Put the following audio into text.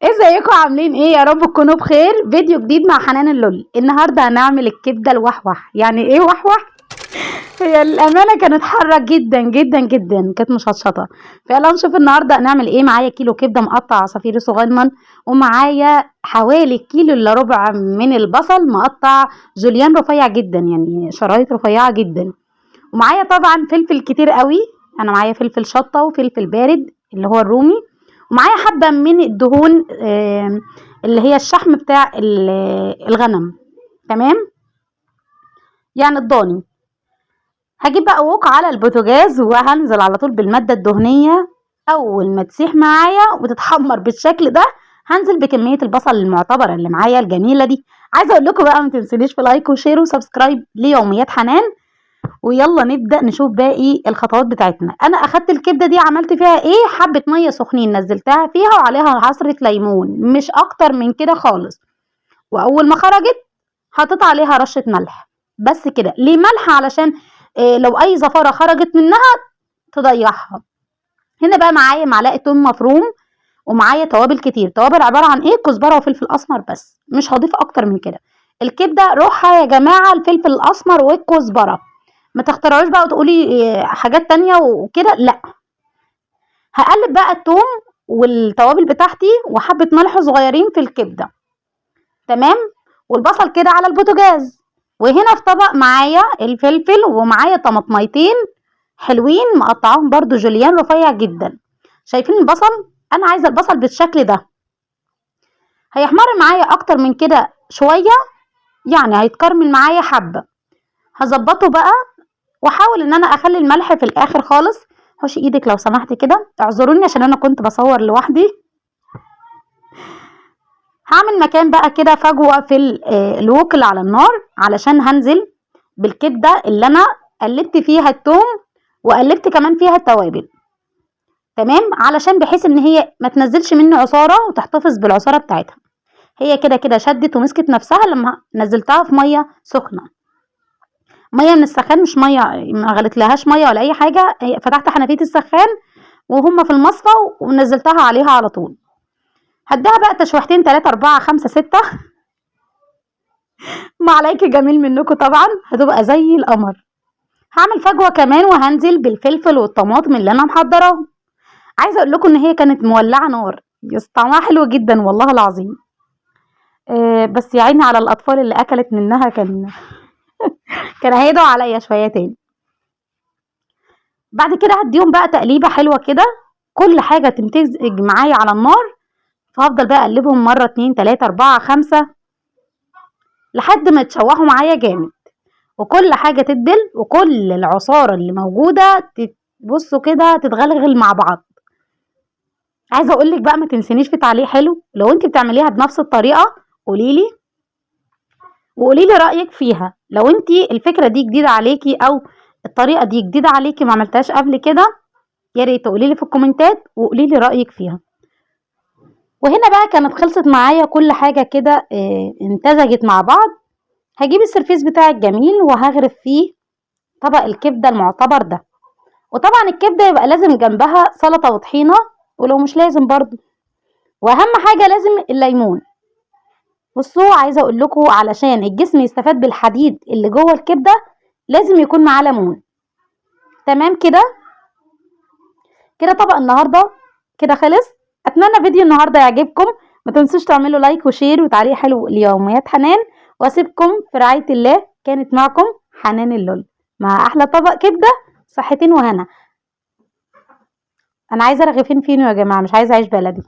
ازيكم عاملين ايه؟ يا رب تكونوا بخير. فيديو جديد مع حنان اللولي. النهارده هنعمل الكبده الوحوح. يعني ايه وحوح؟ هي الامانه كانت حاره جدا جدا جدا، كانت مشطشطه. فيلا نشوف النهارده هنعمل ايه. معايا كيلو كبده مقطع عصافيري صغنن، ومعايا حوالي كيلو الا ربع من البصل مقطع جوليان رفيع جدا، يعني شرايط رفيعه جدا. ومعايا طبعا فلفل كتير قوي. انا معايا فلفل شطه وفلفل بارد اللي هو الرومي، ومعايا حبه من الدهون اللي هي الشحم بتاع الغنم. تمام، يعني الضاني. هجيب بقى ووك على البوتاجاز وهنزل على طول بالماده الدهنيه. اول ما تسيح معايا وتتحمر بالشكل ده، هنزل بكميه البصل المعتبره اللي معايا الجميله دي. عايزه اقول لكم بقى ما تنسونيش في لايك وشير وسبسكرايب ليوميات حنان. ويلا نبدأ نشوف باقي الخطوات بتاعتنا. انا اخدت الكبدة دي عملت فيها ايه؟ حبة مية سخنين نزلتها فيها وعليها عصرة ليمون، مش اكتر من كده خالص. واول ما خرجت حطيت عليها رشة ملح، بس كده. ليه ملح؟ علشان إيه؟ لو اي زفارة خرجت منها تضيعها. هنا بقى معايا معلقة توم مفروم، ومعايا توابل كتير. توابل عبارة عن ايه؟ كزبرة وفلفل اسمر، بس مش هضيف اكتر من كده. الكبدة روحها يا جماعة الفلفل الاسمر والكزبرة. ما تخترعوش بقى وتقولي حاجات تانية وكده، لا. هقلب بقى التوم والتوابل بتاعتي وحبة ملح صغيرين في الكبدة. تمام. والبصل كده على البوتاجاز. وهنا في طبق معايا الفلفل، ومعايا طماطميتين حلوين مقطعاهم برضو جوليان رفيع جدا. شايفين البصل؟ انا عايزة البصل بالشكل ده. هيحمر معايا اكتر من كده شوية، يعني هيتكرمل معايا حبة. هظبطه بقى واحاول ان انا اخلي الملح في الاخر خالص. حوشي ايدك لو سمحتي كده، اعذروني عشان انا كنت بصور لوحدي. هعمل مكان بقى كده فجوه في الوك اللي على النار، علشان هنزل بالكبده اللي انا قلبت فيها التوم وقلبت كمان فيها التوابل. تمام، علشان بحيث ان هي ما تنزلش مني عصاره وتحتفظ بالعصاره بتاعتها. هي كده كده شدت ومسكت نفسها لما نزلتها في ميه سخنه. ميه من السخان، مش ميه ما غليتلهاش ميه ولا اي حاجه. فتحت حنفيه السخان وهم في المصفى ونزلتها عليها على طول. هديها بقى تشويحتين 3 4 5 6 مع لايك جميل منكم طبعا، هتبقى زي القمر. هعمل فجوه كمان وهنزل بالفلفل والطماطم اللي انا محضراهم. عايزه اقول لكم ان هي كانت مولعه نار، بس طعمها حلو جدا والله العظيم. بس يا عيني على الاطفال اللي اكلت منها، كان هيدعوا عليا شويتين. بعد كده هديهم بقى تقليبه حلوه كده، كل حاجه تمتزج معايا على النار. فهفضل بقى اقلبهم مره 2 3 4 5 لحد ما يتشوحوا معايا جامد، وكل حاجه تدبل وكل العصاره اللي موجوده بصوا كده تتغلغل مع بعض. عايزه اقول لك بقى ما تنسينيش في تعليق حلو لو انت بتعمليها بنفس الطريقه. قوليلي وقوليلي رايك فيها. لو انت الفكره دي جديده عليكي او الطريقه دي جديده عليكي ما عملتهاش قبل كده، يا ريت تقوليلي في الكومنتات وقوليلي رايك فيها. وهنا بقى كانت خلصت معايا كل حاجه كده، امتزجت مع بعض. هجيب السرفيس بتاعي الجميل وهغرف فيه طبق الكبده المعتبر ده. وطبعا الكبده يبقى لازم جنبها سلطه وطحينه، ولو مش لازم برضو. واهم حاجه لازم الليمون. بصوا، عايزه اقول لكم علشان الجسم يستفاد بالحديد اللي جوه الكبده لازم يكون معاه ليمون. تمام كده. كده طبق النهارده كده خلص. اتمنى فيديو النهارده يعجبكم. ما تنسوش تعملوا لايك وشير وتعليق حلو ليوميات حنان. واسيبكم في رعايه الله. كانت معكم حنان اللول مع احلى طبق كبده صحتين وهنا. انا عايزه رغيفين فينو يا جماعه، مش عايزه عيش بلدي.